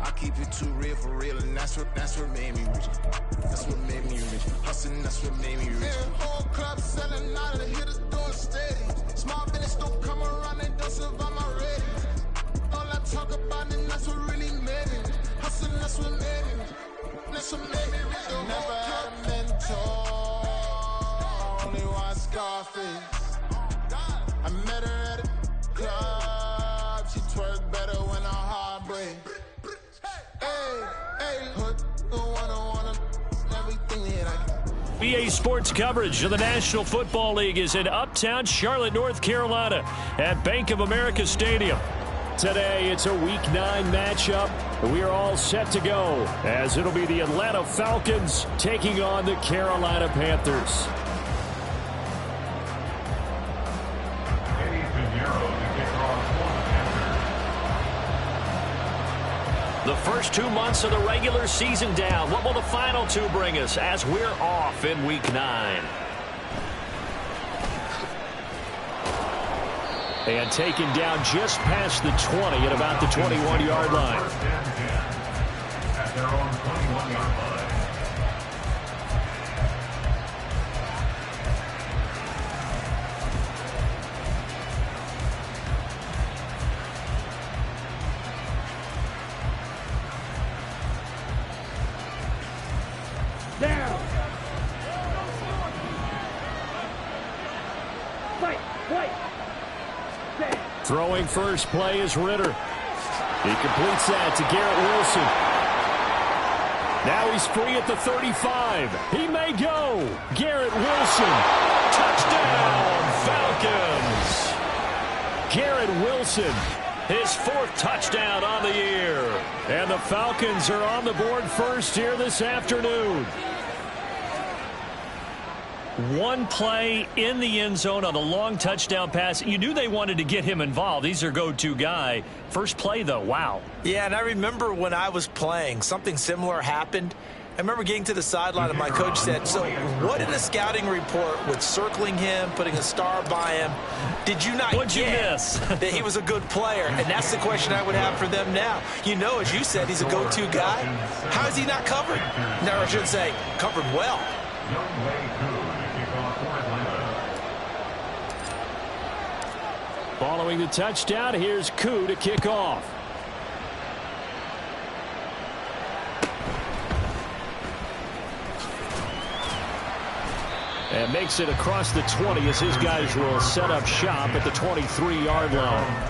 I keep it too real for real, and that's what made me rich. That's what made me rich. Hustling, that's what made me rich. Yeah, whole club selling out of the hitters doing steady. Small business don't come around, they don't survive my ratings. All I talk about, and that's what really made me rich. Hustling, that's what made me rich. That's what made me rich. Never had a mentor, only one Scarface. I met her at a club, she twerk better when her heart breaks. BA Sports coverage of the National Football League is in uptown Charlotte, North Carolina at Bank of America Stadium. Today, it's a Week 9 matchup. We are all set to go as it'll be the Atlanta Falcons taking on the Carolina Panthers. The first 2 months of the regular season down. What will the final 2 bring us as we're off in Week 9? And taken down just past the 20 at about the 21-yard line. At their own 21-yard line. Throwing first play is Ritter. He completes that to Garrett Wilson. Now he's free at the 35. He may go. Garrett Wilson. Touchdown, Falcons. Garrett Wilson, his 4th touchdown on the year. And the Falcons are on the board first here this afternoon. One play in the end zone on a long touchdown pass. You knew they wanted to get him involved. He's their go-to guy. First play, though, wow. Yeah, and I remember when I was playing, something similar happened. I remember getting to the sideline and my coach said, so what in the scouting report with circling him, putting a star by him, did you not What'd you miss? that he was a good player? And that's the question I would have for them now. You know, as you said, he's a go-to guy. How is he not covered? No, I should say covered well. Following the touchdown, here's Koo to kick off. And makes it across the 20 as his guys will set up shop at the 23-yard line.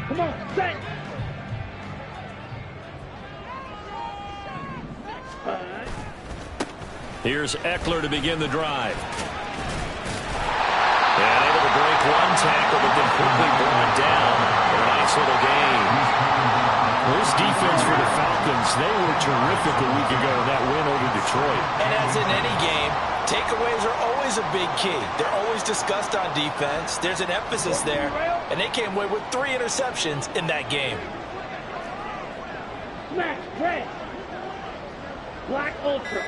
Come on, set. Here's Eckler to begin the drive. And able to break one tackle, but then quickly brought down in a nice little game. This defense for the Falcons, they were terrific a week ago in that win over Detroit. And as in any game, takeaways are always a big key. They're always discussed on defense. There's an emphasis there, and they came away with 3 interceptions in that game. Smash, red. Black Ultra.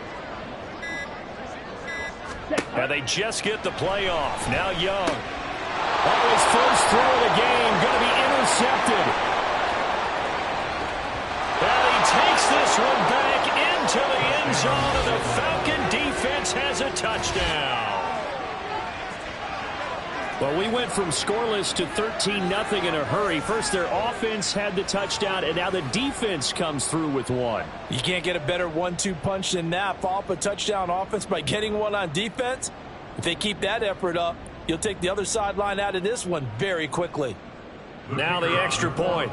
And they just get the play off. Now Young. Oh, his first throw of the game going to be intercepted. Well, he takes this one back into the end zone, and the Falcon defense has a touchdown. Well, we went from scoreless to 13-0 in a hurry. First, their offense had the touchdown, and now the defense comes through with one. You can't get a better 1-2 punch than that. Follow up a touchdown offense by getting one on defense. If they keep that effort up, you'll take the other sideline out of this one very quickly. Now the extra point.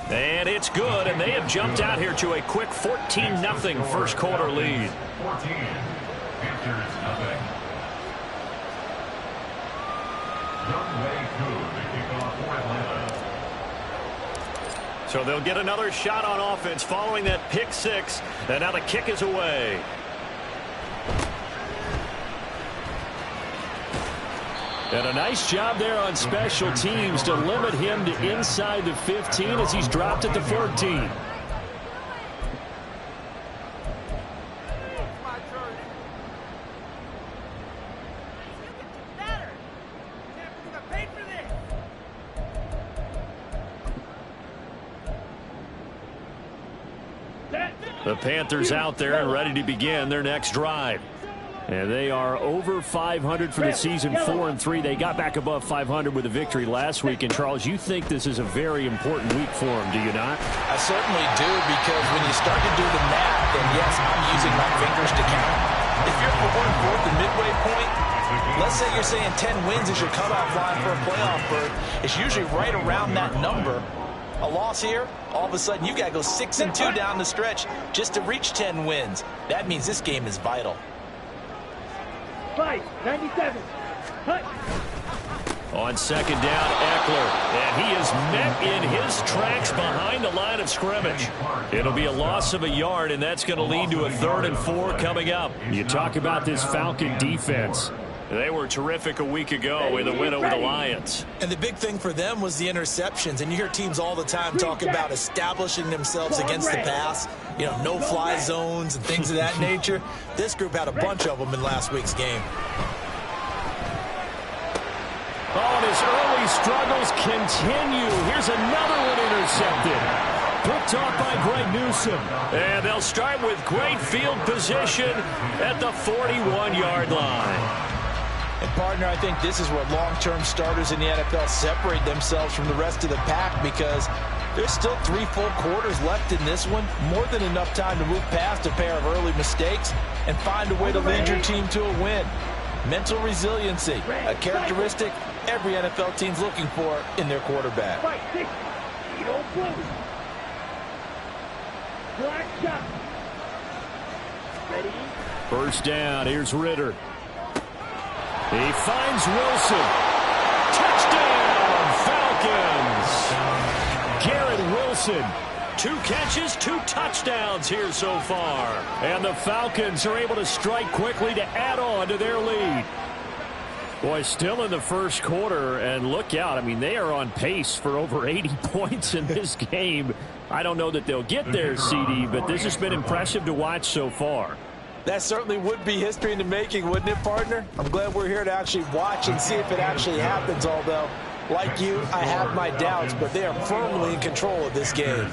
And it's good, and they have jumped out here to a quick 14-0 first quarter lead. 14, Panthers 0. So they'll get another shot on offense following that pick six. And now the kick is away. And a nice job there on special teams to limit him to inside the 15 as he's dropped at the 14. The Panthers out there and ready to begin their next drive. And they are over 500 for the season, 4-3. They got back above 500 with a victory last week. And, Charles, you think this is a very important week for them, do you not? I certainly do, because when you start to do the math, and yes, I'm using my fingers to count. If you're at the 1/4 the midway point, let's say you're saying 10 wins is your cutoff line for a playoff berth. It's usually right around that number. A loss here, all of a sudden you got to go 6-2 down the stretch just to reach 10 wins. That means this game is vital. 97. Cut. On second down, Eckler, and he is met in his tracks behind the line of scrimmage. It'll be a loss of a yard, and that's going to lead to a 3rd and 4 coming up. You talk about this Falcon defense. They were terrific a week ago in the win over the Lions. And the big thing for them was the interceptions. And you hear teams all the time talk about establishing themselves against the pass. You know, no-fly zones and things of that nature. This group had a bunch of them in last week's game. Oh, and his early struggles continue. Here's another one intercepted. Picked off by Greg Newsome. And they'll start with great field position at the 41-yard line. And, partner, I think this is where long-term starters in the NFL separate themselves from the rest of the pack, because there's still 3 full quarters left in this one. More than enough time to move past a pair of early mistakes and find a way to lead your team to a win. Mental resiliency, a characteristic every NFL team's looking for in their quarterback. First down, here's Ritter. He finds Wilson. Touchdown, Falcons! Garrett Wilson. 2 catches, 2 touchdowns here so far. And the Falcons are able to strike quickly to add on to their lead. Boy, still in the first quarter, and look out. I mean, they are on pace for over 80 points in this game. I don't know that they'll get there, CD, but this has been impressive to watch so far. That certainly would be history in the making, wouldn't it, partner? I'm glad we're here to actually watch and see if it actually happens, although, like you, I have my doubts, but they are firmly in control of this game.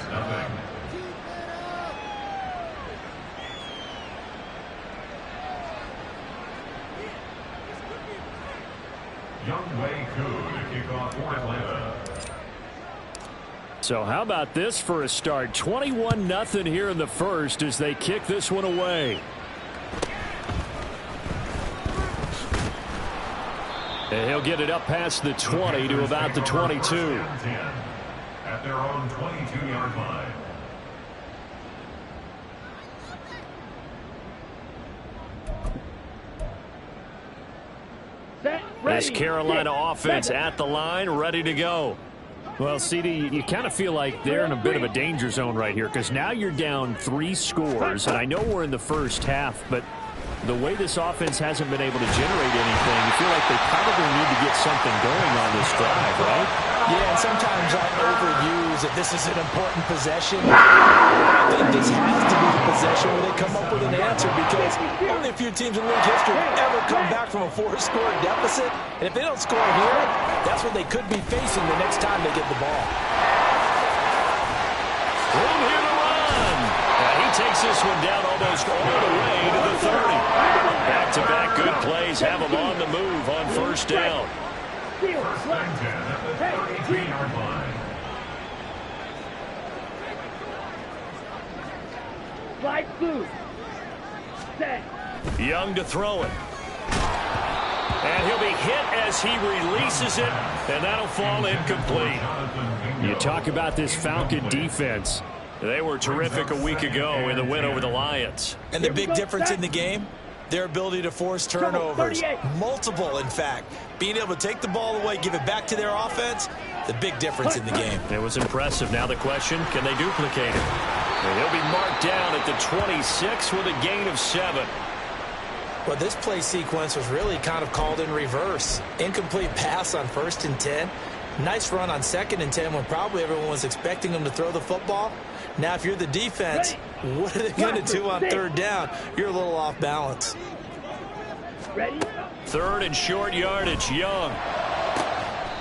So how about this for a start? 21-0 here in the first as they kick this one away. And he'll get it up past the 20 to about the 22. At their own 22-yard line. This Carolina offense at the line, ready to go. Well, CD, you kind of feel like they're in a bit of a danger zone right here, because now you're down 3 scores, and I know we're in the first half, but the way this offense hasn't been able to generate anything, you feel like they probably need to get something going on this drive, right? Yeah, and sometimes I overuse that this is an important possession. I think this has to be the possession where they come up with an answer, because only a few teams in league history ever come back from a 4-score deficit. And if they don't score here, that's what they could be facing the next time they get the ball. Room here to run. He takes this one down almost all the way to the 30. Back-to-back good plays have them on the move on first down. Slide through. Set. Young to throw it. And he'll be hit as he releases it, and that'll fall incomplete. You talk about this Falcon defense. They were terrific a week ago in the win over the Lions. And the big difference in the game, their ability to force turnovers. Multiple, in fact. Being able to take the ball away, give it back to their offense, the big difference in the game. It was impressive. Now the question, can they duplicate it? And he'll be marked down at the 26 with a gain of 7. Well, this play sequence was really kind of called in reverse. Incomplete pass on 1st and 10. Nice run on 2nd and 10 when probably everyone was expecting them to throw the football. Now, if you're the defense, what are they going to do on 3rd down? You're a little off balance. Ready? 3rd and short yardage, Young.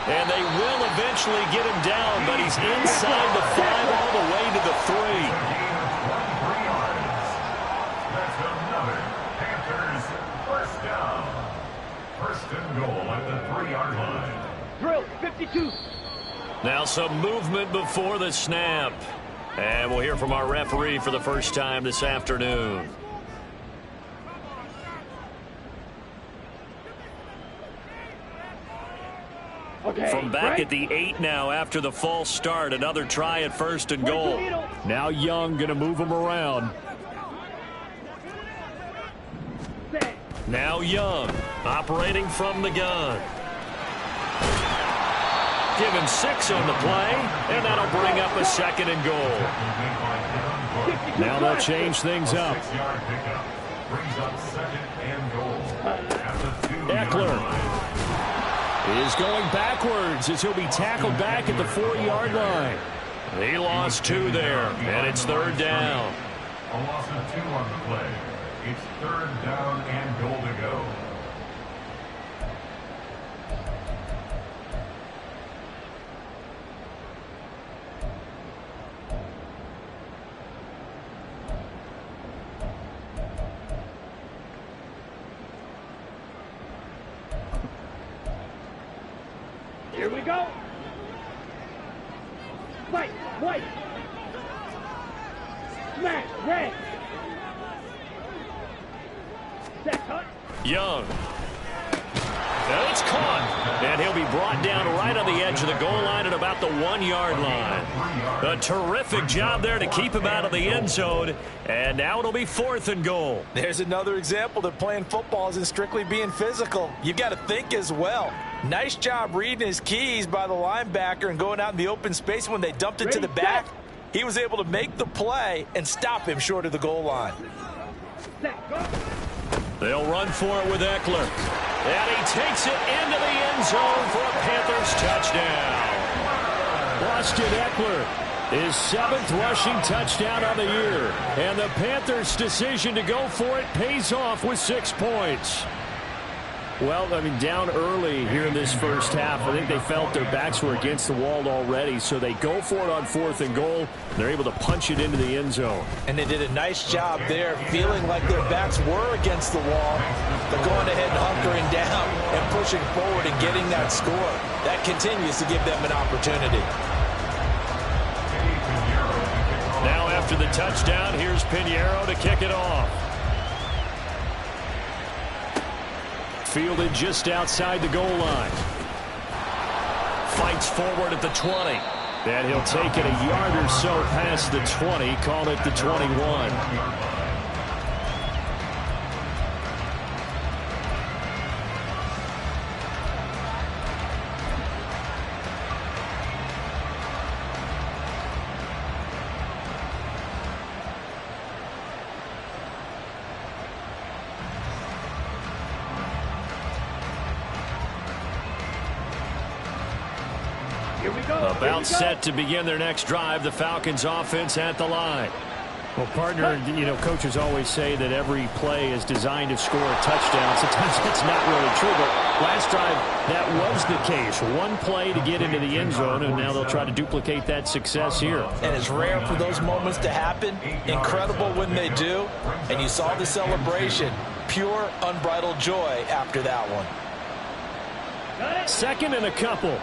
And they will eventually get him down, but he's inside the 5 all the way to the 3. That's another Panthers first down. 1st and goal at the 3-yard line. Drill, 52. Now some movement before the snap. And we'll hear from our referee for the first time this afternoon. Okay, From back right? at the 8 now after the false start. Another try at 1st and goal. Now Young going to move him around. Set. Now Young operating from the gun. Give him 6 on the play, and that'll bring up a 2nd and goal. Now they'll change things up. 6-yard pickup brings up 2nd and goal at the 2-yard Eckler line. is going backwards as he'll be tackled back at the 4-yard line. He lost 2 there, and it's 3rd down. A loss of 2 on the play. It's 3rd down and goal to go. Here we go. Fight, white. Smash, red. Set, cut. Young. And it's caught. And he'll be brought down right on the edge of the goal line at about the 1-yard line. A terrific job there to keep him out of the end zone. And now it'll be 4th and goal. There's another example that playing football isn't strictly being physical. You've got to think as well. Nice job reading his keys by the linebacker and going out in the open space. When they dumped it to the back, he was able to make the play and stop him short of the goal line. Set, go. They'll run for it with Eckler. And he takes it into the end zone for a Panthers touchdown. Austin Eckler, his 7th rushing touchdown of the year. And the Panthers' decision to go for it pays off with 6 points. Well, I mean, down early here in this first half, I think they felt their backs were against the wall already, so they go for it on 4th and goal. They're able to punch it into the end zone. And they did a nice job there, feeling like their backs were against the wall, but going ahead and hunkering down and pushing forward and getting that score. That continues to give them an opportunity. Now after the touchdown, here's Pinheiro to kick it off. Fielded just outside the goal line. Fights forward at the 20. And he'll take it a yard or so past the 20, call it the 21. About set to begin their next drive. The Falcons offense at the line. Well, partner, you know, coaches always say that every play is designed to score a touchdown. Sometimes that's not really true, but last drive, that was the case. One play to get into the end zone, and now they'll try to duplicate that success here. And it's rare for those moments to happen. Incredible when they do. And you saw the celebration. Pure, unbridled joy after that one. 2nd and a couple.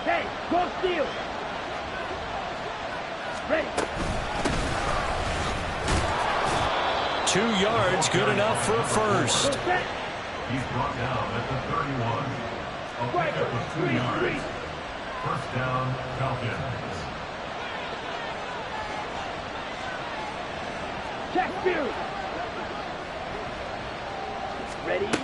Hey, go steal. Ready. 2 yards, good enough for a first. He's brought down at the 31. A pickup of 2 yards. First down, Falcons. Check Fury. Ready?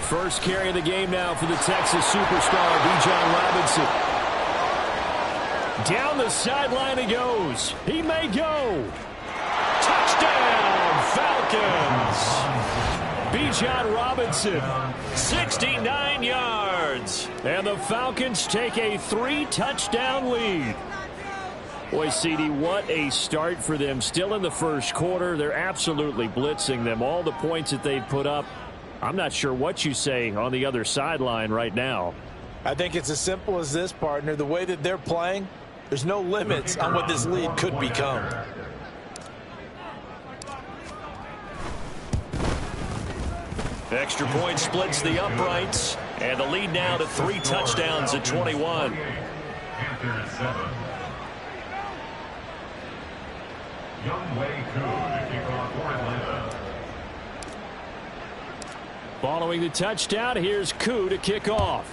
First carry of the game now for the Texas superstar, Bijan Robinson. Down the sideline he goes. He may go. Touchdown, Falcons. Bijan Robinson, 69 yards. And the Falcons take a 3-touchdown lead. Boy, CD, what a start for them. Still in the first quarter. They're absolutely blitzing them. All the points that they've put up. I'm not sure what you say on the other sideline right now. I think it's as simple as this, partner. The way that they're playing, there's no limits on what this lead could become. Extra point splits the uprights. And the lead now to 3 touchdowns at 21. Panthers 7. Young Wei Koo to kick off for Atlanta. Following the touchdown, here's Koo to kick off.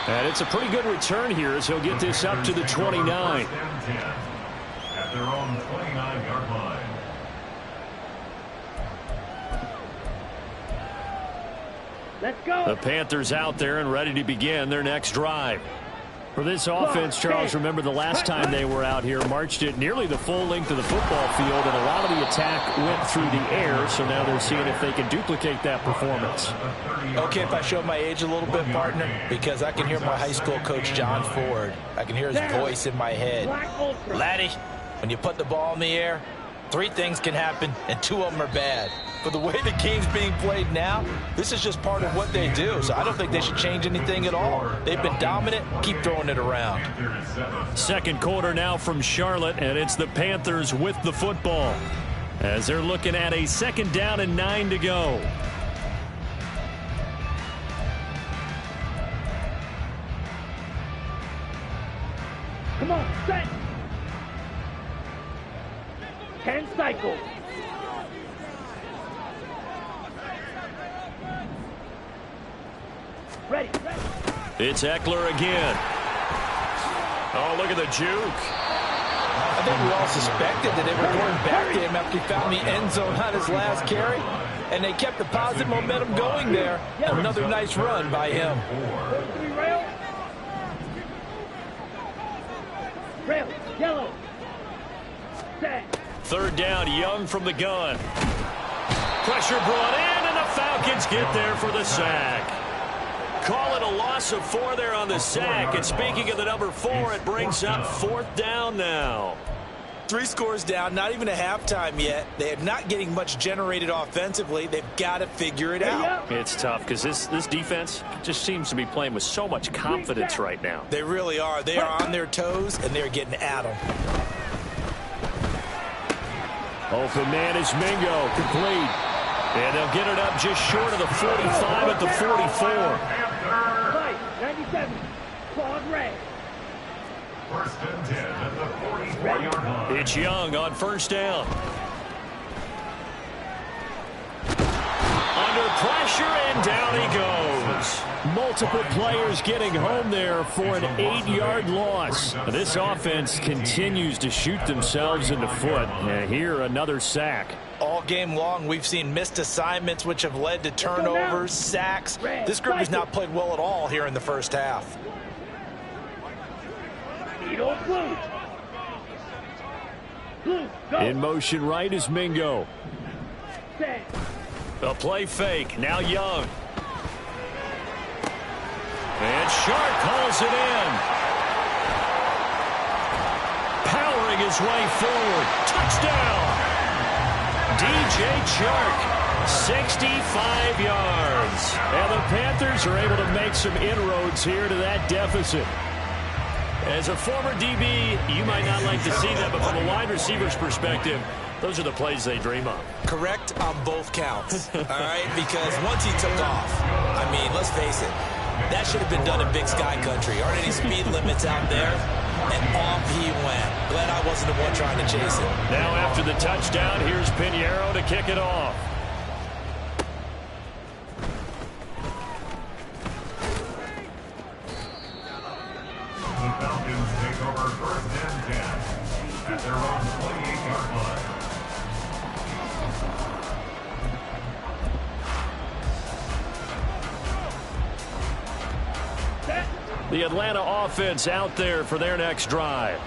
And it's a pretty good return here as he'll get this up to the 29. At their own 29-yard line. Let's go. The Panthers out there and ready to begin their next drive. For this offense, Charles, remember the last time they were out here, marched it nearly the full length of the football field, and a lot of the attack went through the air, so now they're seeing if they can duplicate that performance. Okay, if I show my age a little bit, partner, because I can hear my high school coach, John Ford. I can hear his voice in my head. Laddie, when you put the ball in the air, 3 things can happen, and 2 of them are bad. For the way the game's being played now, this is just part of what they do. So I don't think they should change anything at all. They've been dominant. Keep throwing it around. Second quarter now from Charlotte, and it's the Panthers with the football as they're looking at a 2nd down and 9 to go. Come on, set. 10 cycles. Ready. It's Eckler again. Oh, look at the juke. I think we all suspected that they were going back to him after he found the end zone on his last carry, and they kept the positive momentum going there. Another nice run by him. Rail, yellow. Set. 3rd down, Young from the gun. Pressure brought in, and the Falcons get there for the sack. Call it a loss of 4 there on the sack. And speaking of the number 4, it brings up 4th down now. 3 scores down, not even a halftime yet. They are not getting much generated offensively. They've got to figure it out. It's tough because this defense just seems to be playing with so much confidence right now. They really are. They are on their toes, and they're getting at them. Open man is Mingo, complete. And they'll get it up just short of the 45 at the 44. 97. Claude Ray. 1st and 10 at the 44-yard line. It's Young on 1st down. Under pressure, and down he goes. Multiple players getting home there for an 8-yard loss. This offense continues to shoot themselves in the foot. And here, another sack. All game long, we've seen missed assignments, which have led to turnovers, sacks. This group has not played well at all here in the first half. In motion right is Mingo. The play fake. Now Young. And Shark calls it in. Powering his way forward. Touchdown. DJ Chark, 65 yards. And the Panthers are able to make some inroads here to that deficit. As a former DB, you might not like to see that, but from a wide receiver's perspective, those are the plays they dream of. Correct on both counts, all right? Because once he took off, I mean, let's face it, that should have been done in Big Sky Country. Aren't any speed limits out there? And off he went. Glad I wasn't the one trying to chase him. Now after the touchdown, here's Pinheiro to kick it off. The Falcons take over 1st The Atlanta offense out there for their next drive.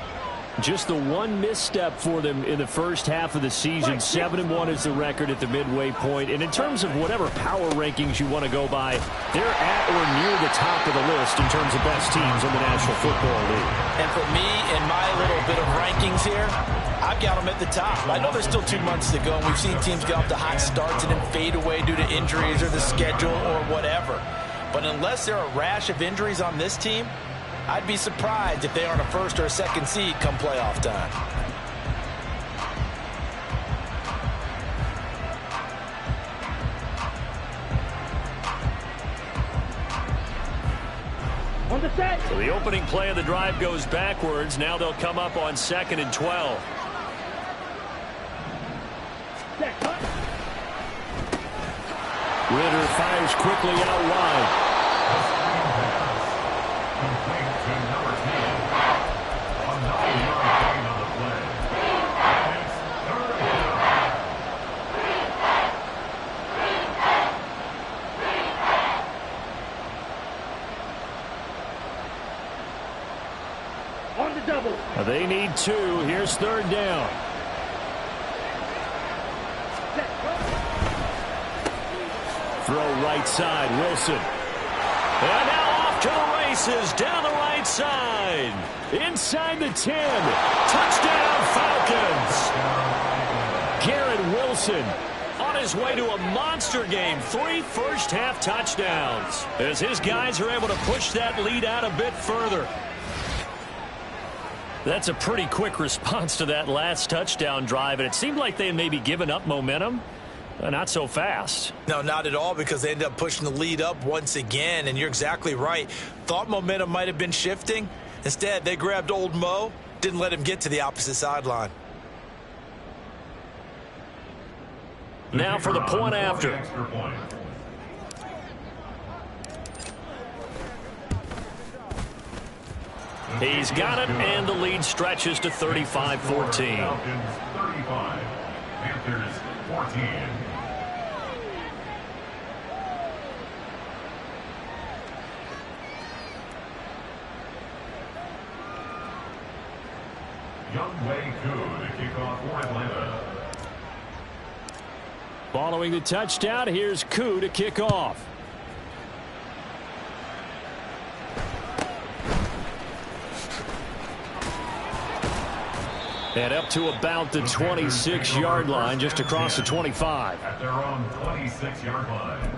Just the one misstep for them in the first half of the season. 7-1 is the record at the midway point. And in terms of whatever power rankings you want to go by, they're at or near the top of the list in terms of best teams in the National Football League. And for me, in my little bit of rankings here, I've got them at the top. I know there's still 2 months to go, and we've seen teams get off to hot starts and then fade away due to injuries or the schedule or whatever. But unless there are a rash of injuries on this team, I'd be surprised if they aren't a first or a second seed come playoff time. On the set. So the opening play of the drive goes backwards. Now they'll come up on 2nd and 12. Set. Cut. Ritter fires quickly out wide. Complete to number 10. A 9-yard gain on the play. And it's 3rd down. On the double. They need 2. Here's 3rd down. Set. Cut. Throw right side, Wilson. And now off to the races, down the right side. Inside the 10. Touchdown, Falcons. Garrett Wilson on his way to a monster game. 3 first-half touchdowns as his guys are able to push that lead out a bit further. That's a pretty quick response to that last touchdown drive, and it seemed like they had maybe given up momentum. Not so fast. No, not at all, because they ended up pushing the lead up once again, and you're exactly right. Thought momentum might have been shifting. Instead, they grabbed old Mo, didn't let him get to the opposite sideline. Now for the point after. Extra point. He's got it, and the lead stretches to 35-14. Falcons 35. Panthers 14. Young Wei Koo to kick off for Atlanta. Following the touchdown, here's Koo to kick off. And up to about the 26-yard line, just across the 25. At their own 26-yard line.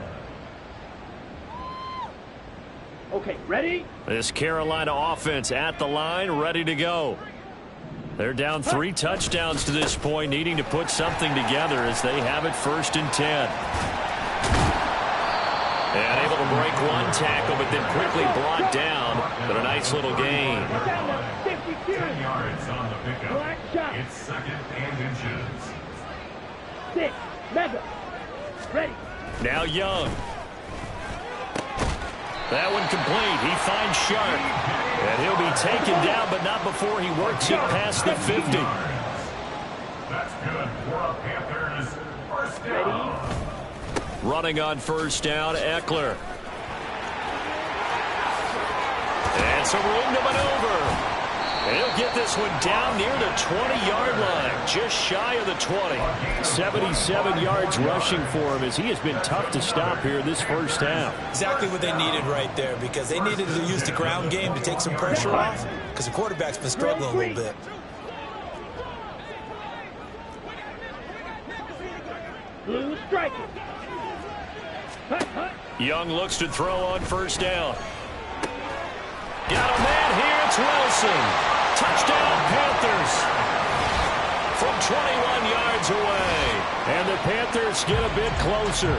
Okay, ready? This Carolina offense at the line, ready to go. They're down 3 touchdowns to this point, needing to put something together as they have it 1st and 10. And able to break one tackle, but then quickly brought down. But a nice little gain. 10 yards on the pickup. Black shot. It's 2nd and inches. 6. Mega. Ready. Now Young. That one complete. He finds Sharp. And he'll be taken down, but not before he works it past the 50. That's good for a Panthers 1st down. Running on 1st down, Eckler. And some room to maneuver. And he'll get this one down near the 20-yard line, just shy of the 20. 77 yards rushing for him as he has been tough to stop here this first half. Exactly what they needed right there, because they needed to use the ground game to take some pressure off, because the quarterback's been struggling a little bit. Blue striking. Hut, hut. Young looks to throw on 1st down. Got a man here. It's Wilson. Touchdown, Panthers. From 21 yards away. And the Panthers get a bit closer.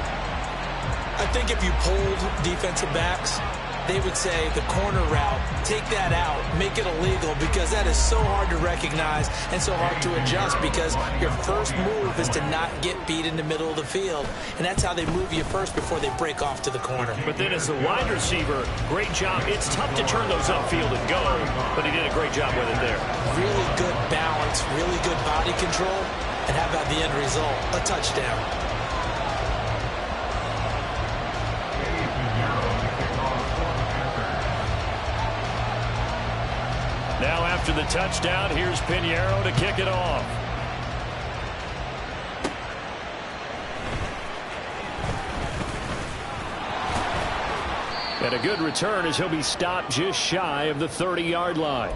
I think if you polled defensive backs, they would say the corner route, take that out, make it illegal, because that is so hard to recognize and so hard to adjust, because your first move is to not get beat in the middle of the field. And that's how they move you first before they break off to the corner. But then as the wide receiver, great job. It's tough to turn those upfield and go, but he did a great job with it there. Really good balance, really good body control, and how about the end result? A touchdown. Now after the touchdown, here's Pinheiro to kick it off. And a good return as he'll be stopped just shy of the 30-yard line.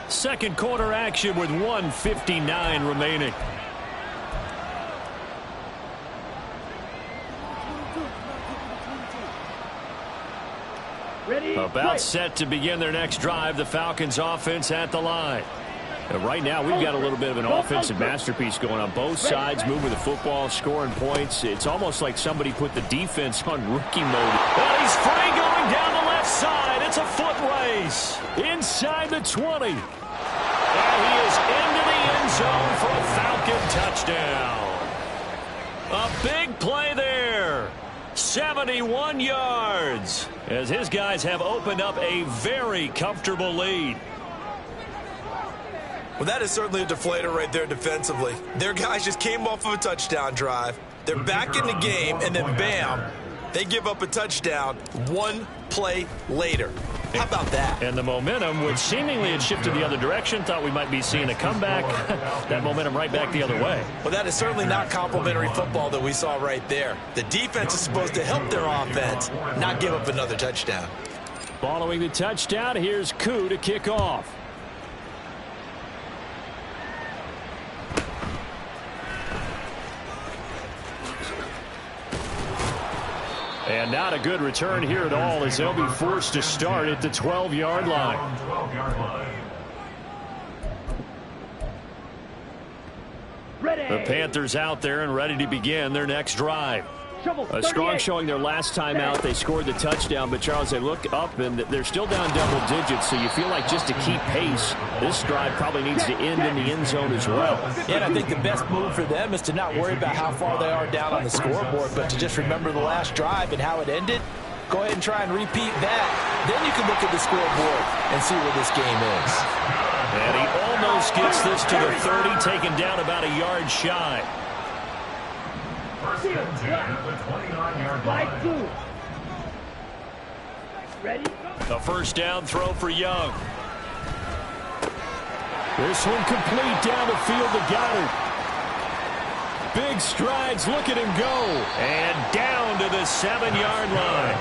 Second quarter action with 1:59 remaining. About set to begin their next drive. The Falcons offense at the line. And right now we've got a little bit of an offensive masterpiece going on. Both sides moving the football, scoring points. It's almost like somebody put the defense on rookie mode. Well, he's free going down the left side. It's a foot race. Inside the 20. And he is into the end zone for a Falcon touchdown. A big play there. 71 yards as his guys have opened up a very comfortable lead. Well, that is certainly a deflator right there defensively. Their guys just came off of a touchdown drive. They're back in the game, and then bam, they give up a touchdown one play later. How about that? And the momentum, which seemingly had shifted the other direction, thought we might be seeing a comeback. That momentum right back the other way. Well, that is certainly not complimentary football that we saw right there. The defense is supposed to help their offense, not give up another touchdown. Following the touchdown, here's Koo to kick off. And not a good return here at all as they'll be forced to start at the 12-yard line. The Panthers out there and ready to begin their next drive. A strong showing their last time out. They scored the touchdown, but Charles, they look up and they're still down double digits, so you feel like just to keep pace, this drive probably needs to end in the end zone as well. Yeah, and I think the best move for them is to not worry about how far they are down on the scoreboard, but to just remember the last drive and how it ended. Go ahead and try and repeat that. Then you can look at the scoreboard and see where this game is. And he almost gets this to the 30, taken down about a yard shy. First and 10 at the 29-yard line. Ready? A first down throw for Young. This one complete down the field to Goddard. Big strides, look at him go. And down to the 7-yard line.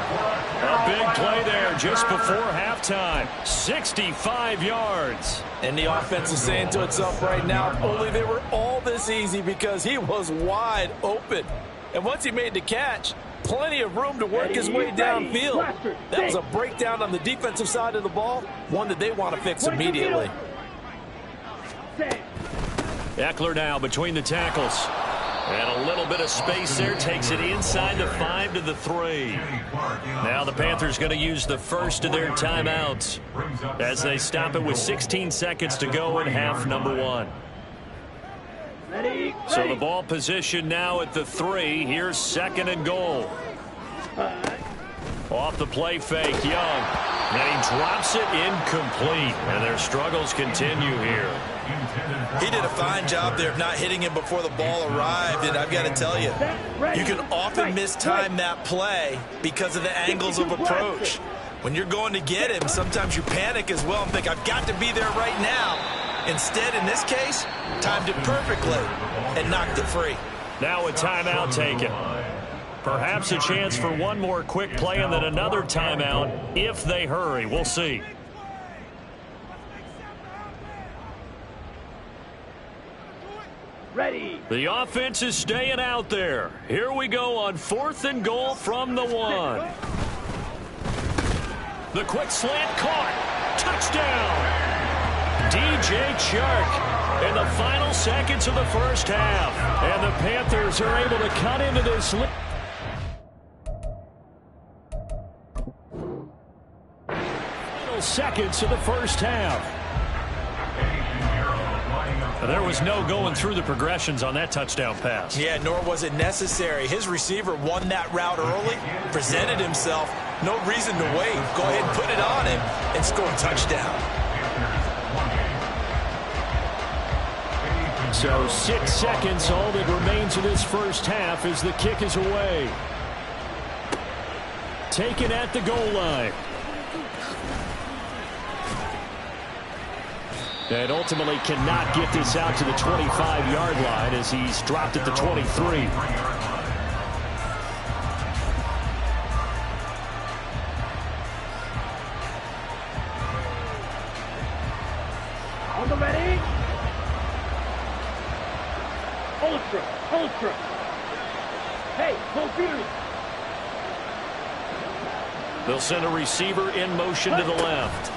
A big play there just before halftime. 65 yards. And the offense is saying to itself right now, only they were all this easy because he was wide open. And once he made the catch, plenty of room to work his way downfield. That was a breakdown on the defensive side of the ball, one that they want to fix immediately. Eckler now between the tackles. And a little bit of space there, takes it inside the 5 to the 3. Now the Panthers going to use the first of their timeouts as they stop it with 16 seconds to go in half number 1. So the ball position now at the 3. Here's second and goal. Off the play fake, Young. And he drops it incomplete. And their struggles continue here. He did a fine job there of not hitting him before the ball arrived, and I've got to tell you, you can often mistime that play because of the angles of approach. When you're going to get him, sometimes you panic as well and think, I've got to be there right now. Instead, in this case, timed it perfectly and knocked it free. Now a timeout taken. Perhaps a chance for one more quick play and then another timeout if they hurry. We'll see. Ready. The offense is staying out there. Here we go on 4th and goal from the 1. The quick slant caught. Touchdown. DJ Chark in the final seconds of the first half. And the Panthers are able to cut into this lead. Final seconds of the first half. There was no going through the progressions on that touchdown pass. Yeah, nor was it necessary. His receiver won that route early, presented himself. No reason to wait. Go ahead and put it on him and score a touchdown. So 6 seconds, all that remains of this first half as the kick is away. Taken at the goal line. And ultimately cannot get this out to the 25-yard line as he's dropped at the 23. On the ready. Ultra. Hey, confused. They'll send a receiver in motion to the left.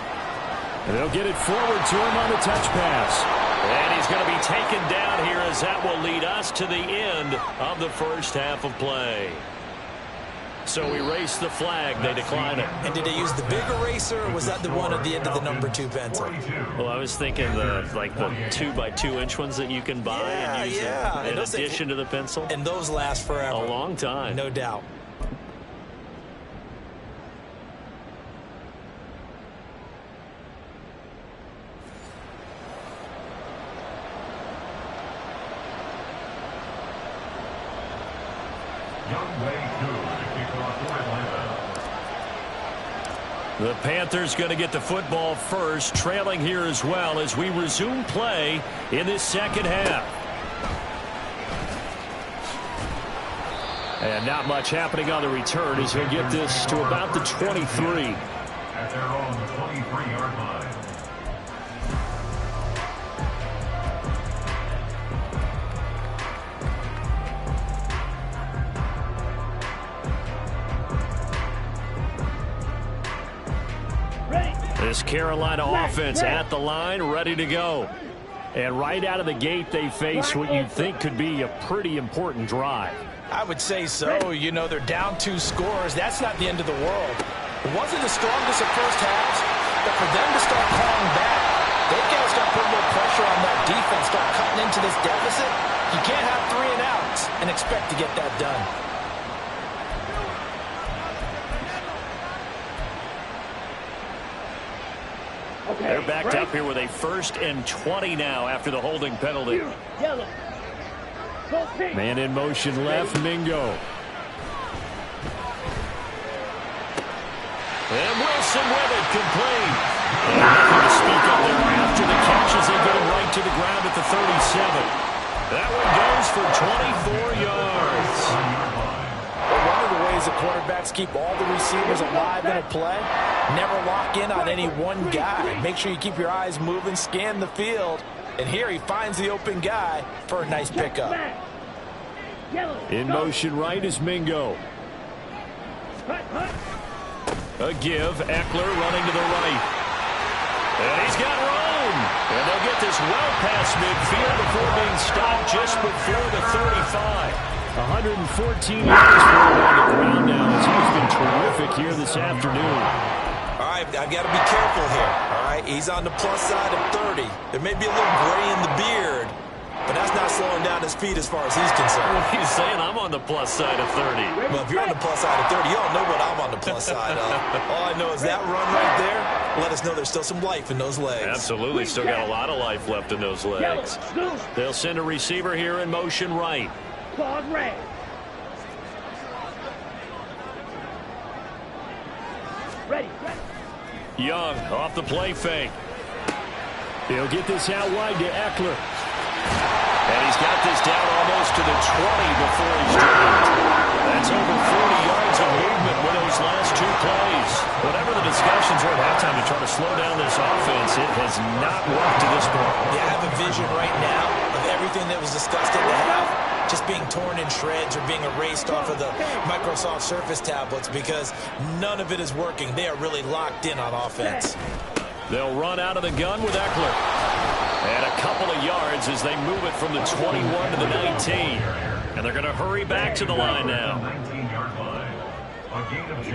And they'll get it forward to him on the touch pass. And he's going to be taken down here as that will lead us to the end of the first half of play. So we race the flag. They decline it. And did they use the big eraser, or was that the one at the end of the number 2 pencil? Well, I was thinking the 2x2-inch ones that you can buy and use in addition to the pencil. And those last forever. A long time. No doubt. The Panthers going to get the football first, trailing here as well as we resume play in this second half. And not much happening on the return as he'll get this to about the 23. At their own 23-yard line. This Carolina offense at the line, ready to go. And right out of the gate, they face what you'd think could be a pretty important drive. I would say so. You know, they're down 2 scores. That's not the end of the world. It wasn't the strongest of first halves, but for them to start calling back, they've got to start putting more pressure on that defense, start cutting into this deficit. You can't have 3 and outs and expect to get that done. They're backed up here with a 1st and 20 now after the holding penalty. Man in motion left, Mingo. And Wilson with it, complete. And nothing to speak of there after the catches. They get him right to the ground at the 37. That one goes for 24 yards. One of the ways the quarterbacks keep all the receivers alive in a play, never lock in on any one guy. Make sure you keep your eyes moving, scan the field. And here he finds the open guy for a nice pickup. In motion right is Mingo. A give, Eckler running to the right. And he's got room. And they'll get this well past midfield before being stopped just before the 35. 114 yards for him on the ground now as he's been terrific here this afternoon. All right, I've got to be careful here. All right, he's on the plus side of 30. There may be a little gray in the beard, but that's not slowing down his speed as far as he's concerned. Well, he's saying I'm on the plus side of 30. Well, if you're on the plus side of 30, you don't know what I'm on the plus side of. All I know is that run right there, let us know there's still some life in those legs. Absolutely, still got a lot of life left in those legs. They'll send a receiver here in motion right. Claws red. Ready. Young off the play fake. He'll get this out wide to Eckler. And he's got this down almost to the 20 before he's dropped. That's over 40 yards of movement with those last 2 plays. Whatever the discussions were at halftime to try to slow down this offense, it has not worked to this point. Yeah, I have a vision right now of everything that was discussed at the half just being torn in shreds or being erased off of the Microsoft Surface tablets because none of it is working. They are really locked in on offense. They'll run out of the gun with Eckler. And a couple of yards as they move it from the 21 to the 19. And they're going to hurry back to the line now. 19-yard line. A gain of 2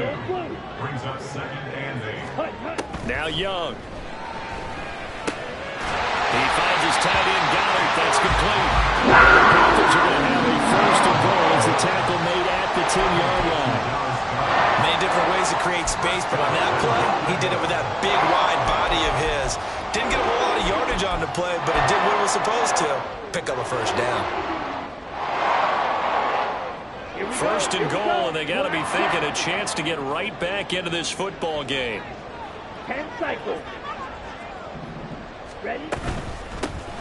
brings up 2nd and 8. Now Young. He finds his tight end, Goddard. That's complete. The Panthers are going to have a 1st and goal as the tackle made at the 10-yard line. Many different ways to create space, but on that play, he did it with that big, wide body of his. Didn't get a whole lot of yardage on the play, but it did what it was supposed to. Pick up a 1st down. 1st and goal, and they got to be thinking a chance to get right back into this football game. 10 cycles. Ready?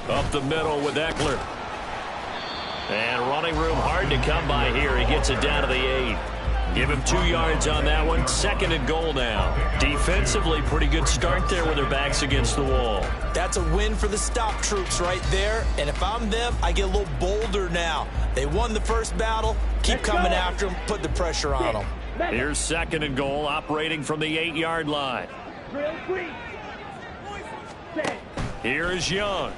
Up the middle with Eckler. And running room hard to come by here. He gets it down to the 8. Give him 2 yards on that one. 2nd and goal now. Defensively, pretty good start there with their backs against the wall. That's a win for the stop troops right there. And if I'm them, I get a little bolder now. They won the first battle. Keep coming after them. Put the pressure on them. Here's 2nd and goal, operating from the 8-yard line. Drill 3. Set. Here is Young.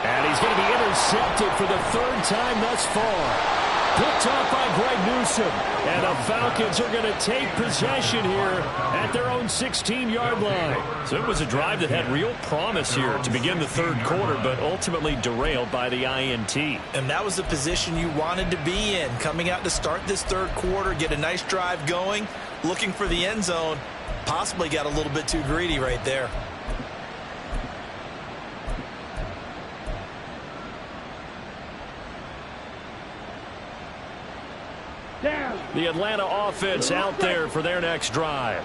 And he's going to be intercepted for the 3rd time thus far. Picked off by Greg Newsome. And the Falcons are going to take possession here at their own 16-yard line. So it was a drive that had real promise here to begin the 3rd quarter, but ultimately derailed by the INT. And that was the position you wanted to be in. Coming out to start this 3rd quarter, get a nice drive going, looking for the end zone. Possibly got a little bit too greedy right there. Down. The Atlanta offense out there for their next drive.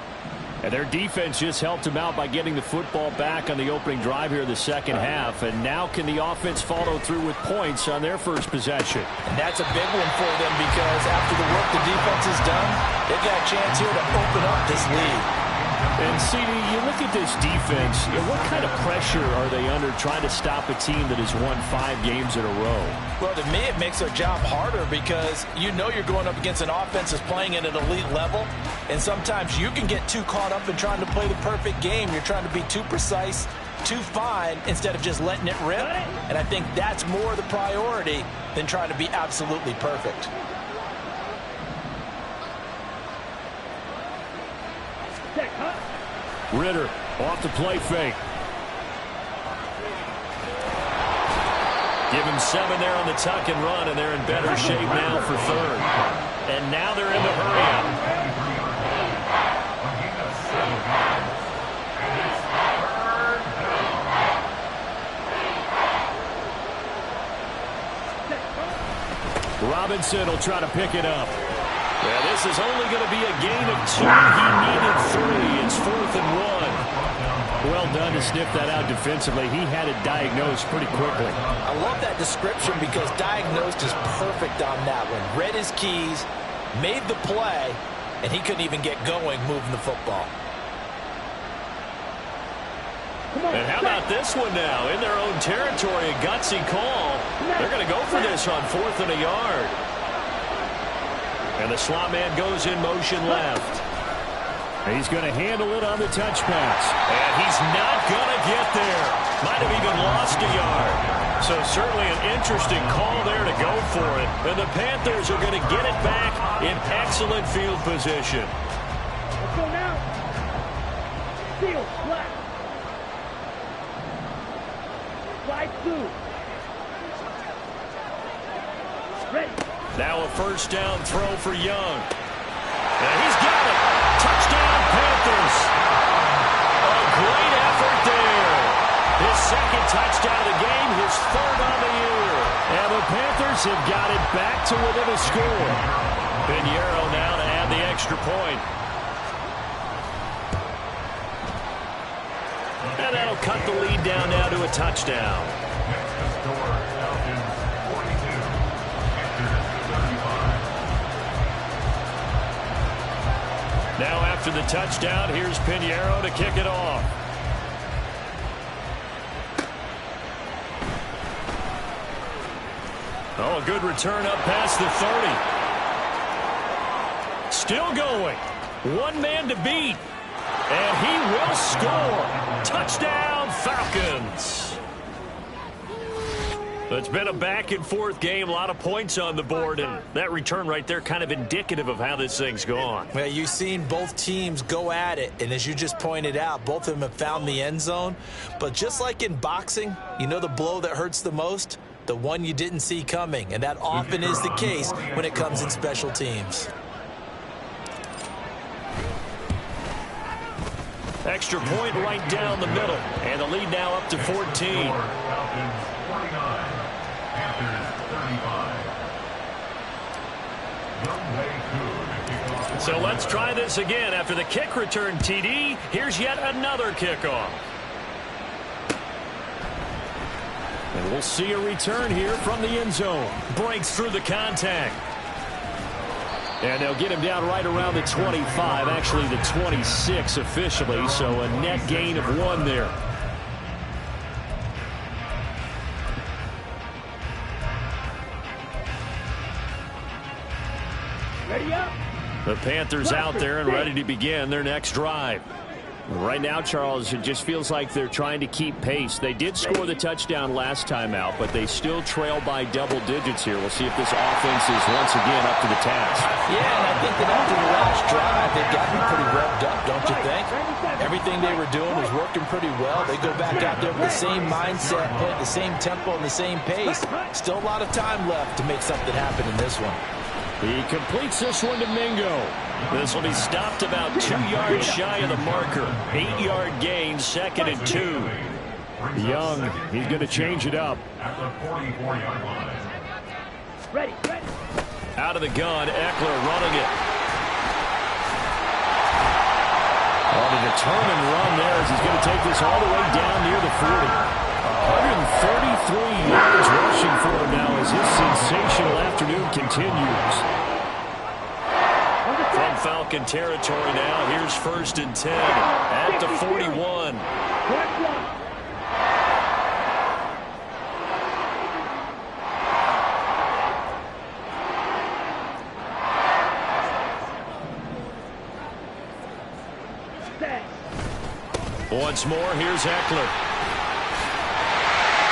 And their defense just helped them out by getting the football back on the opening drive here in the 2nd half. And now can the offense follow through with points on their first possession? And that's a big one for them because after the work the defense has done, they've got a chance here to open up this lead. And, CD, you look at this defense, what kind of pressure are they under trying to stop a team that has won 5 games in a row? Well, to me, it makes their job harder because you know you're going up against an offense that's playing at an elite level, and sometimes you can get too caught up in trying to play the perfect game. You're trying to be too precise, too fine, instead of just letting it rip, and I think that's more the priority than trying to be absolutely perfect. Ritter off the play fake. Give him 7 there on the tuck and run, and they're in better shape now for 3rd. And now they're in the hurry-up. Robinson will try to pick it up. Yeah, this is only going to be a gain of 2. He needed 3. It's 4th and 1. Well done to sniff that out defensively. He had it diagnosed pretty quickly. I love that description because diagnosed is perfect on that one. Read his keys, made the play, and he couldn't even get going moving the football. And how about this one now? In their own territory, a gutsy call. They're going to go for this on 4th and a yard. And the slot man goes in motion left. He's going to handle it on the touch pass. And he's not going to get there. Might have even lost a yard. So certainly an interesting call there to go for it. And the Panthers are going to get it back in excellent field position. Let's go now. Seal, flat. Slide 2. Ready. Now a 1st down throw for Young. And he's got it. Touchdown, Panthers. A great effort there. His 2nd touchdown of the game, his 3rd on the year. And the Panthers have got it back to within a score. Pinheiro now to add the extra point. And that'll cut the lead down now to a touchdown. Now after the touchdown, here's Pinheiro to kick it off. Oh, a good return up past the 30. Still going. 1 man to beat. And he will score. Touchdown, Falcons. It's been a back-and-forth game, a lot of points on the board, and that return right there kind of indicative of how this thing's gone. Well, you've seen both teams go at it, and as you just pointed out, both of them have found the end zone. But just like in boxing, you know the blow that hurts the most? The one you didn't see coming, and that often is the case when it comes in special teams. Extra point right down the middle, and the lead now up to 14. So let's try this again. After the kick return TD, here's yet another kickoff. And we'll see a return here from the end zone. Breaks through the contact. And they'll get him down right around the 25, actually the 26 officially, so a net gain of 1 there. Ready up. The Panthers out there and ready to begin their next drive. Right now, Charles, it just feels like they're trying to keep pace. They did score the touchdown last time out, but they still trail by double digits here. We'll see if this offense is once again up to the task. Yeah, and I think that after the last drive, they've got to be pretty revved up, don't you think? Everything they were doing was working pretty well. They go back out there with the same mindset, play at the same tempo and the same pace. Still a lot of time left to make something happen in this one. He completes this one to Mingo. This will be stopped about 2 yards shy of the marker. 8-yard gain, 2nd and 2. Young, he's going to change it up. At the 44-yard line. Ready. Out of the gun, Eckler running it. On a determined run there as he's going to take this all the way down near the 40. 133 yards rushing for him now as his sensational afternoon continues. From Falcon territory now, here's 1st and 10 at the 41. Once more, here's Eckler.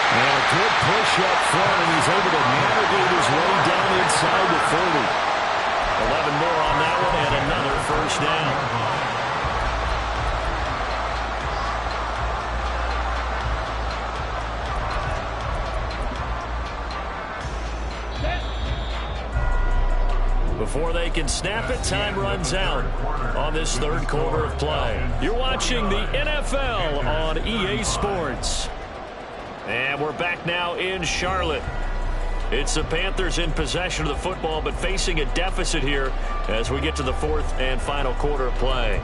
And a good push up front, and he's able to navigate his way down inside the 30. 11 more on that one, and another 1st down. Before they can snap it, time runs out on this 3rd quarter of play. You're watching the NFL on EA Sports. And we're back now in Charlotte. It's the Panthers in possession of the football, but facing a deficit here as we get to the 4th and final quarter of play.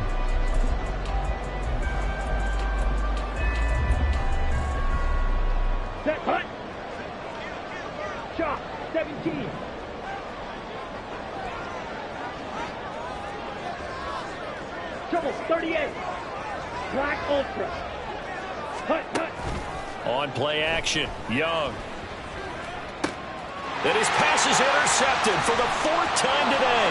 Set, punt. Shot, 17. Trouble, 38. Black Ultra. Punt. On play action, Young. And his pass is intercepted for the 4th time today.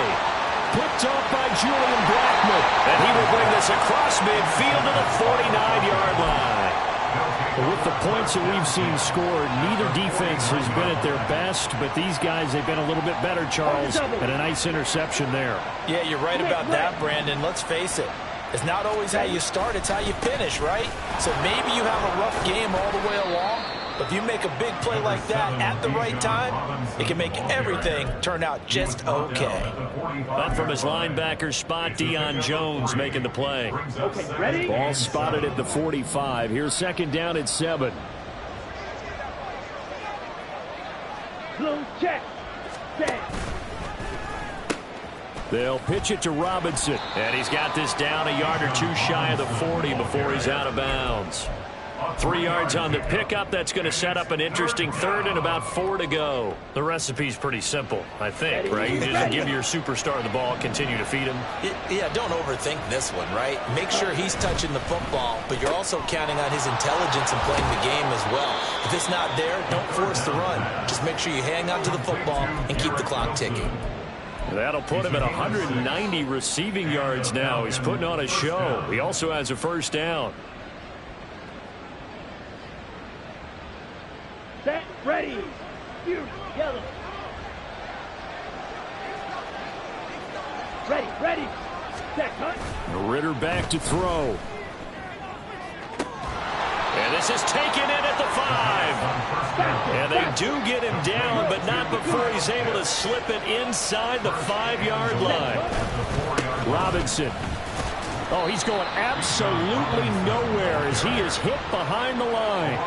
Picked off by Julian Blackmon. And he will bring this across midfield to the 49-yard line. With the points that we've seen scored, neither defense has been at their best, but these guys, they've been a little bit better, Charles, and a nice interception there. Yeah, you're right about that, Brandon. Let's face it. It's not always how you start, it's how you finish, right? So maybe you have a rough game all the way along, but if you make a big play like that at the right time, it can make everything turn out just okay. Up from his linebacker spot, Deion Jones making the play. Okay, ready? Ball spotted at the 45. Here's 2nd down at 7. Blue check. Set. They'll pitch it to Robinson. And he's got this down a yard or 2 shy of the 40 before he's out of bounds. 3 yards on the pickup. That's going to set up an interesting 3rd and about 4 to go. The recipe's pretty simple, I think, right? You just give your superstar the ball, continue to feed him. Yeah, don't overthink this one, right? Make sure he's touching the football, but you're also counting on his intelligence and playing the game as well. If it's not there, don't force the run. Just make sure you hang on to the football and keep the clock ticking. That'll put him at 190 receiving yards now. He's putting on a show. He also has a 1st down. Set, ready. Yellow. Ready. Set, cut. Ritter back to throw. And this is taken in at the 5. And they do get him down, but not before he's able to slip it inside the 5-yard line. Robinson. Oh, he's going absolutely nowhere as he is hit behind the line.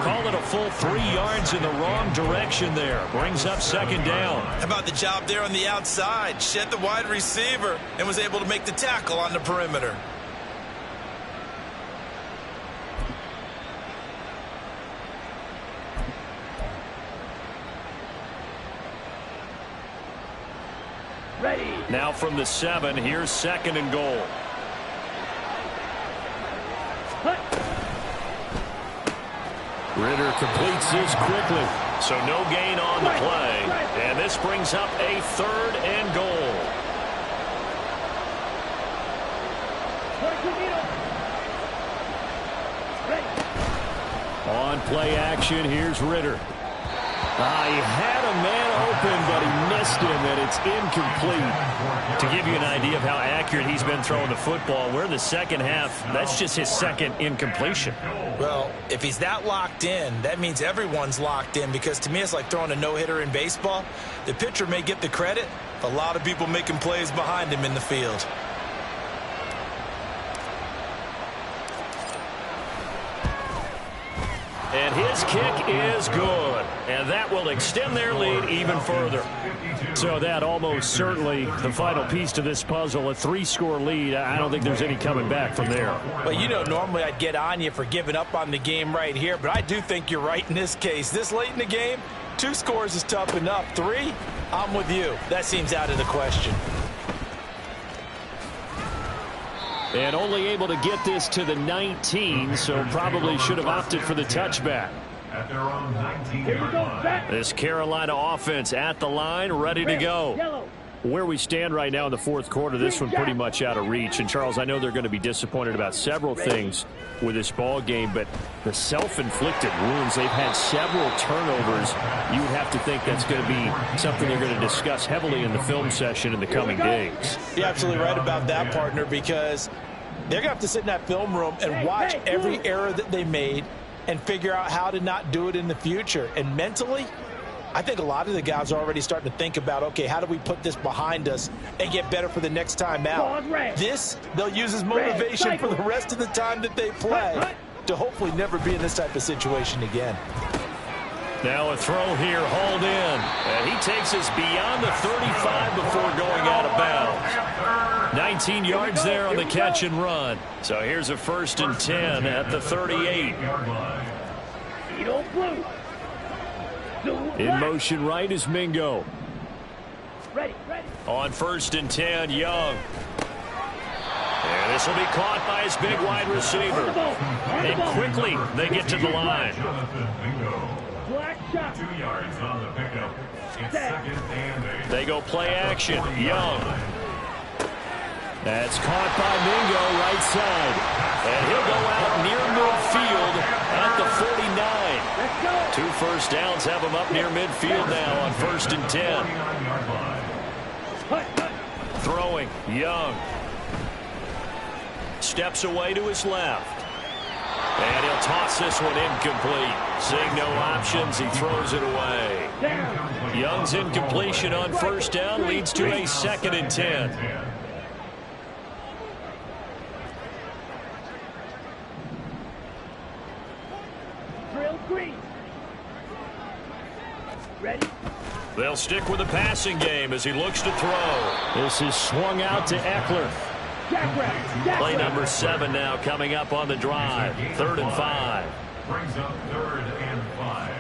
Call it a full 3 yards in the wrong direction there. Brings up second down. How about the job there on the outside? Shed the wide receiver and was able to make the tackle on the perimeter. Ready. Now from the 7, here's second and goal. Ritter completes this quickly. So no gain on the play. And this brings up a 3rd and goal. On play action, here's Ritter. He had a man open, but he missed him, and it's incomplete. To give you an idea of how accurate he's been throwing the football, we're in the second half. That's just his 2nd incompletion. Well, if he's that locked in, that means everyone's locked in, because to me it's like throwing a no-hitter in baseball. The pitcher may get the credit, but a lot of people making plays behind him in the field. And his kick is good. And that will extend their lead even further. So that almost certainly the final piece to this puzzle, a 3-score lead. I don't think there's any coming back from there. Well, you know, normally I'd get on you for giving up on the game right here, but I do think you're right in this case. This late in the game, 2 scores is tough enough. 3, I'm with you. That seems out of the question. And only able to get this to the 19, so probably should have opted for the touchback. At their own 19-yard line. This Carolina offense at the line, ready to go. Where we stand right now in the 4th quarter, this one pretty much out of reach. And, Charles, I know they're going to be disappointed about several things with this ball game, but the self-inflicted wounds, they've had several turnovers. You would have to think that's going to be something they're going to discuss heavily in the film session in the coming days. You're absolutely right about that, partner, because they're going to have to sit in that film room and watch every error that they made and figure out how to not do it in the future. And mentally, I think a lot of the guys are already starting to think about, okay, how do we put this behind us and get better for the next time out? This, they'll use as motivation for the rest of the time that they play to hopefully never be in this type of situation again. Now a throw here, hauled in. And he takes us beyond the 35 before going out of bounds. 19 yards there on the catch and run. So here's a 1st and 10 at the 38. In motion right is Mingo. On 1st and 10, Young. And this will be caught by his big wide receiver. And quickly they get to the line. 2 yards on the pickup. It's 2nd and 8. They go play action. Young. That's caught by Mingo right side. And he'll go out near midfield at the 49. 2 first downs have him up near midfield now on 1st and 10. Throwing, Young. Steps away to his left. And he'll toss this one incomplete. Seeing no options, he throws it away. Young's incompletion on 1st down leads to a 2nd and 10. Ready? They'll stick with the passing game as he looks to throw. This is swung out to Eckler. Play number 7 now coming up on the drive. 3rd and 5. Brings up 3rd and 5.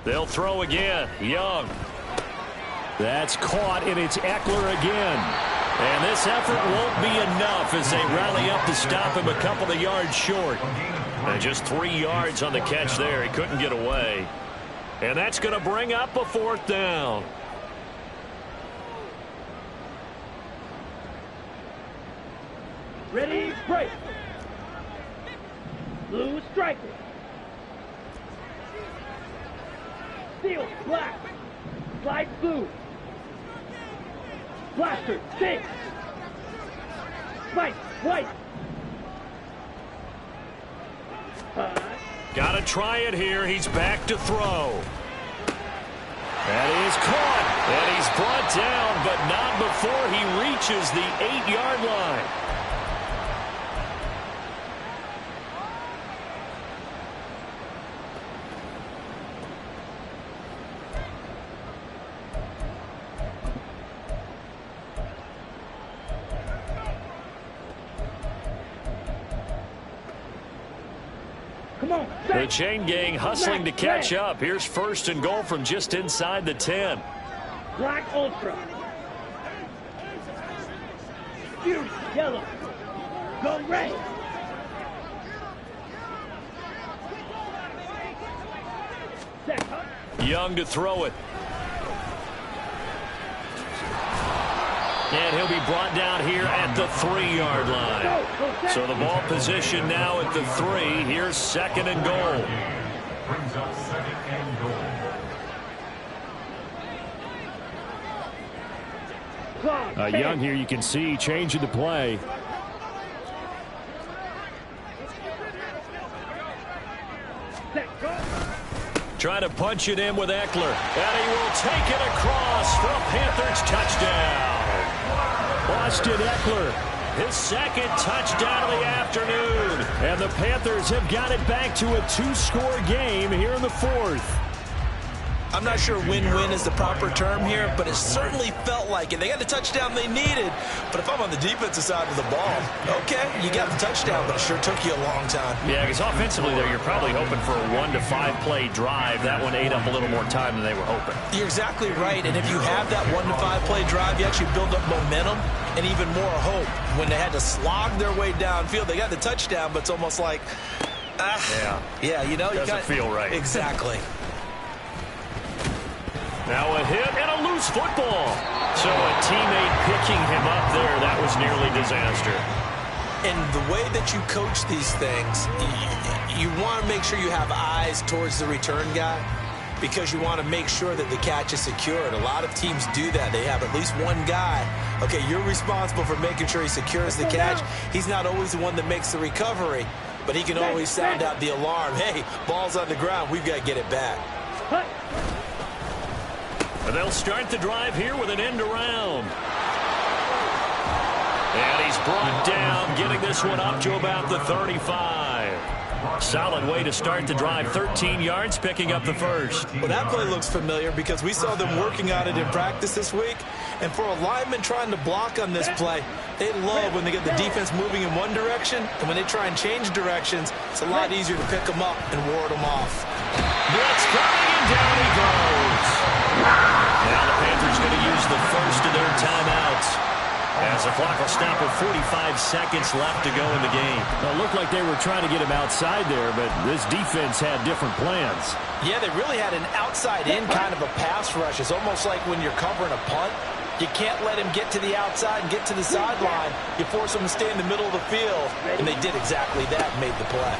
They'll throw again. Young. That's caught, and it's Eckler again. And this effort won't be enough as they rally up to stop him a couple of yards short. And just 3 yards on the catch there. He couldn't get away. And that's going to bring up a 4th down. Ready, break. Blue striker. Steel, black. Slide blue. Blaster, 6. Spike, white. Gotta try it here. He's back to throw. That is caught. And he's brought down, but not before he reaches the 8-yard line. The chain gang hustling to catch up. Here's 1st and goal from just inside the 10. Black Ultra. Fury, yellow. Go red. Young to throw it. And he'll be brought down here at the 3-yard line. So the ball position now at the 3. Here's 2nd and goal. Brings up 2nd and goal. Young here, you can see changing the play. Trying to punch it in with Eckler. And he will take it across for a Panthers touchdown. Austin Eckler, his 2nd touchdown of the afternoon. And the Panthers have got it back to a 2-score game here in the 4th. I'm not sure win-win is the proper term here, but it certainly felt like it. They got the touchdown they needed, but if I'm on the defensive side of the ball, okay, you got the touchdown, but it sure took you a long time. Yeah, because offensively there, you're probably hoping for a 1 to 5 play drive. That one ate up a little more time than they were hoping. You're exactly right, and if you have that 1 to 5 play drive, you actually build up momentum and even more hope. When they had to slog their way downfield, they got the touchdown, but it's almost like, yeah, you know, doesn't feel right. Exactly. Now a hit and a loose football. So a teammate picking him up there, that was nearly disaster. And the way that you coach these things, you want to make sure you have eyes towards the return guy because you want to make sure that the catch is secured. A lot of teams do that. They have at least one guy. Okay, you're responsible for making sure he secures the catch. He's not always the one that makes the recovery, but he can always sound out the alarm. Hey, ball's on the ground. We've got to get it back. And they'll start the drive here with an end around. And he's brought down, getting this one up to about the 35. Solid way to start the drive. 13 yards, picking up the 1st. Well, that play looks familiar because we saw them working on it in practice this week. And for a lineman trying to block on this play, they love when they get the defense moving in one direction. And when they try and change directions, it's a lot easier to pick them up and ward them off. Blitz coming, and down he goes. Now the Panthers going to use the 1st of their timeouts as the clock will stop with 45 seconds left to go in the game. Well, it looked like they were trying to get him outside there, but this defense had different plans. Yeah, they really had an outside-in kind of a pass rush. It's almost like when you're covering a punt. You can't let him get to the outside and get to the sideline. You force him to stay in the middle of the field, and they did exactly that and made the play.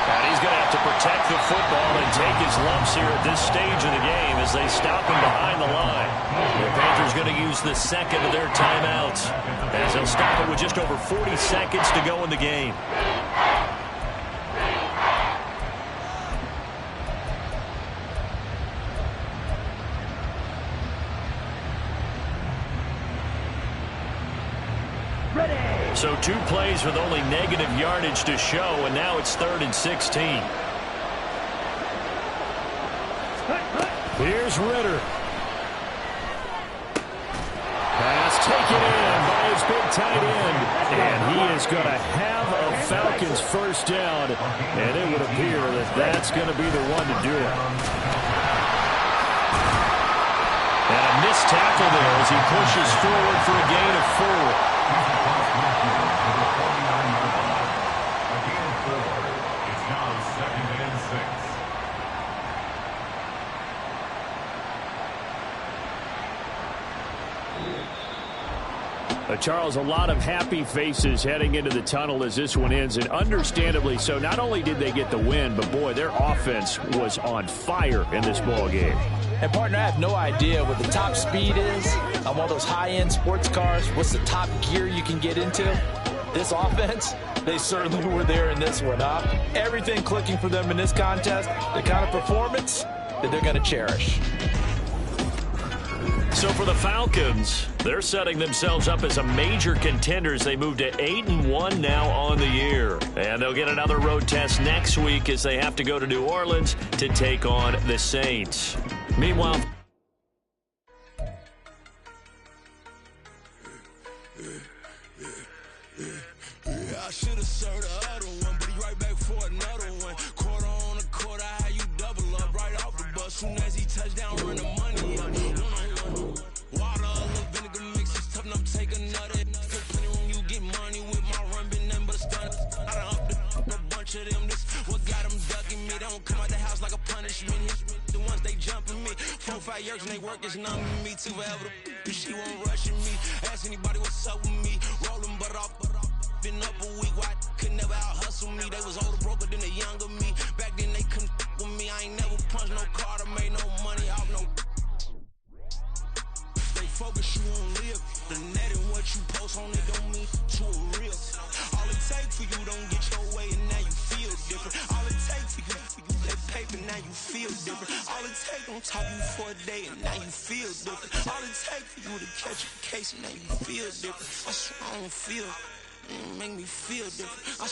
And he's going to have to protect the football and take his lumps here at this stage of the game as they stop him behind the line. The Panthers going to use the 2nd of their timeouts as they'll stop it with just over 40 seconds to go in the game. So 2 plays with only negative yardage to show, and now it's 3rd and 16. Here's Ritter. Pass taken in by his big tight end. And he is going to have a Falcons 1st down, and it would appear that that's going to be the one to do it. And a missed tackle there as he pushes forward for a gain of 4. Charles, a lot of happy faces heading into the tunnel as this one ends, and understandably so. Not only did they get the win, but boy, their offense was on fire in this ball game. And partner, I have no idea what the top speed is on one of those high-end sports cars. What's the top gear you can get into? This offense, they certainly were there in this one, huh? Everything clicking for them in this contest, the kind of performance that they're going to cherish. So for the Falcons, they're setting themselves up as a major contender as they move to 8-1 now on the year. And they'll get another road test next week as they have to go to New Orleans to take on the Saints. Meanwhile, I should have served the other one, but he right back for another one. Quarter on a quarter, how you double up right off the bus. Soon as he touched down, run the money up. Water, a little vinegar mix, it's tough enough to take another. Still plenty when you get money with my run, been nothing but a stunt. I done up a bunch of them. This what got them ducking me. They don't come out the house like a punishment. The ones they jumping me. 4 or 5 years and they work is numbing me. Too forever, she won't rushing me. Ask anybody what's up with me. Rolling butt off. Been up a week, why could never out hustle me? They was older, broker than the younger me. Back then they couldn't with me. I ain't never punched no card or made no money off no. They focus you on live. The net and what you post on it don't mean to a real. All it takes for you don't get your way and now you feel different. All it takes for you that paper now you feel different. All it takes don't talk you for a day and now you feel different. All it takes for you to catch a case and now you feel different. I swear I don't feel. Make me feel different.